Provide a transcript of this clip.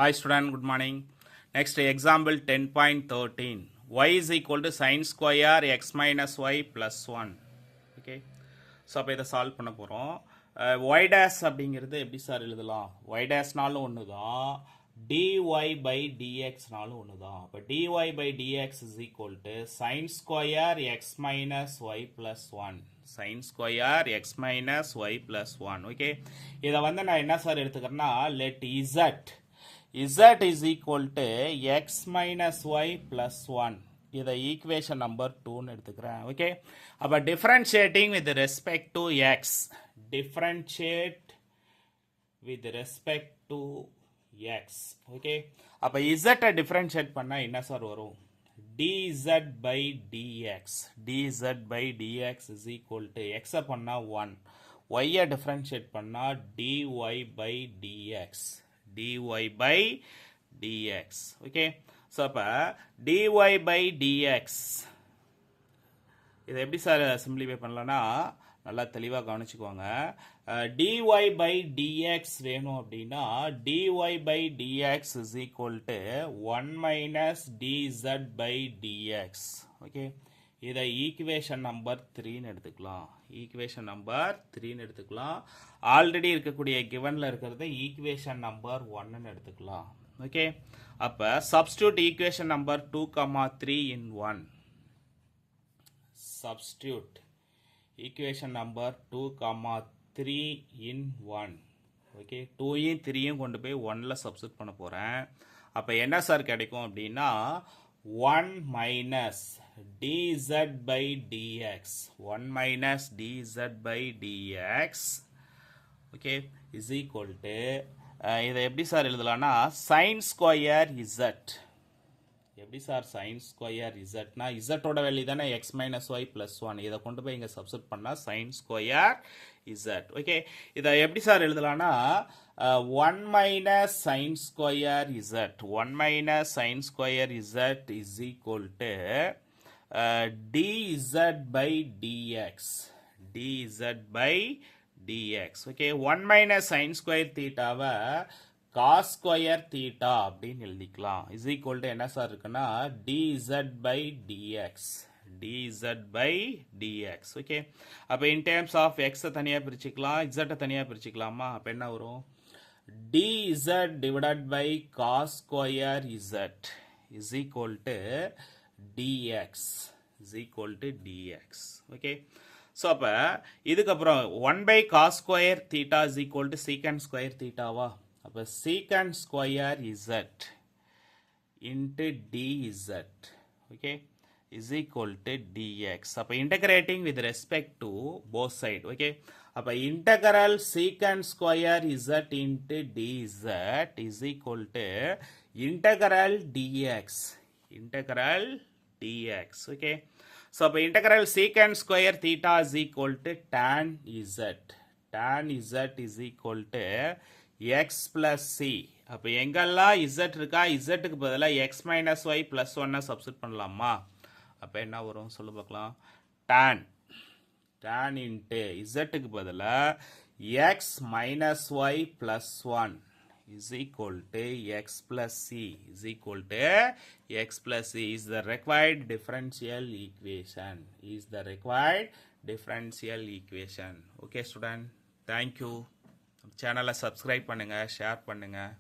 Hi student, good morning. Next example 10.13. Y is equal to sin square x minus y plus 1. Okay. So அப்போ இதை solve பண்ண போகிறோம். y dash அப்படிங்கிறது எப்படி sir எழுதலாம்? y dashனாலும் ஒன்று தான், dy by dxனாலும் ஒன்று தான். அப்போ dy by dx is equal to sin square x minus y plus 1. sin square x minus y plus 1. Okay, இதை வந்து நான் என்ன sir எடுத்துக்கிறேன்னா, let z is equal to x minus y plus 1. இதை equation number 2ன்னு எடுத்துக்கிறேன். Okay, அப்போ differentiating with respect to X, differentiate with respect to X. Okay, அப்போ இசட்டை differentiate பண்ணால் என்ன சார் வரும்? dz by dx, dz by dx is equal to xஐ பண்ணால் 1, yஐ differentiate பண்ணால் dy by dx, dy by dx. Okay, so அப்போ dy by dx இதை எப்படி சார் சிம்பிளிஃபை பண்ணலான்னா, நல்லா தெளிவாக கவனிச்சுக்கோங்க. dy by dx வேணும் அப்படின்னா dy by dx is equal to 1 minus dz by dx. Okay, இதை ஈக்குவேஷன் நம்பர் 3ன்னு எடுத்துக்கலாம். ஈக்குவேஷன் நம்பர் 3ன்னு எடுத்துக்கலாம். ஆல்ரெடி இருக்கக்கூடிய கிவனில் இருக்கிறத ஈக்குவேஷன் நம்பர் 1ன்னு எடுத்துக்கலாம். ஓகே, அப்போ substitute equation number 2, 3 in 1. Substitute equation number 2, 3 in 1. Okay, 2யும் 3யும் கொண்டு போய் 1ல சப்ஸ்டியூட் பண்ண போகிறேன். அப்போ என்ன சார் கிடைக்கும் அப்படின்னா 1 minus dz by dx, 1 minus dz by dx, okay, is equal to இதை எப்படி சார் எழுதலாம்னா sin square z. எப்படி சார் sin square zனா zோட வேல்யூ தானே x minus y plus 1. இதை கொண்டு போய் இங்கே சப்ஸ்டியூட் பண்ணால் sin square z. ஓகே, இதை எப்படி sir எழுதலாம்னா 1 minus sin square z, 1 minus sin square z is equal to dz by dx, dz by dx. Okay, 1 minus sin square தீட்டாவை cos square theta அப்படின்னு எழுதிக்கலாம். is equal to என்ன sir இருக்குன்னா dz by dx, dz by dx. Okay, அப்போ in terms of x தனியாக பிரிச்சுக்கலாம், z தனியாக பிரிச்சுக்கலாமா? அப்போ என்ன வரும்? dz divided by cos square z is equal to dx, is equal to dx. Okay, so அப்போ இதுக்கப்புறம் 1 by cos square theta is equal to secant square thetaவா? அப்போ secant square z into dz, okay, is equal to dx. அப்போ integrating with respect to both side. Okay, அப்போ integral secant square z into dz is equal to integral dx, integral dx. Okay, so அப்போ integral secant square theta is equal to tan z, tan z is equal to x plus c. அப்போ எங்கெல்லாம் z இருக்கா, zக்கு பதிலாக x minus y plus 1 substitute பண்ணலாமா? அப்போ என்ன வரும் சொல்லு பார்க்கலாம். tan into zக்கு பதிலாக x minus y plus 1 is equal to x plus c, is equal to x plus c is the required differential equation, is the required differential equation. Okay student, thank you. சேனலை subscribe பண்ணுங்கள், share பண்ணுங்கள்.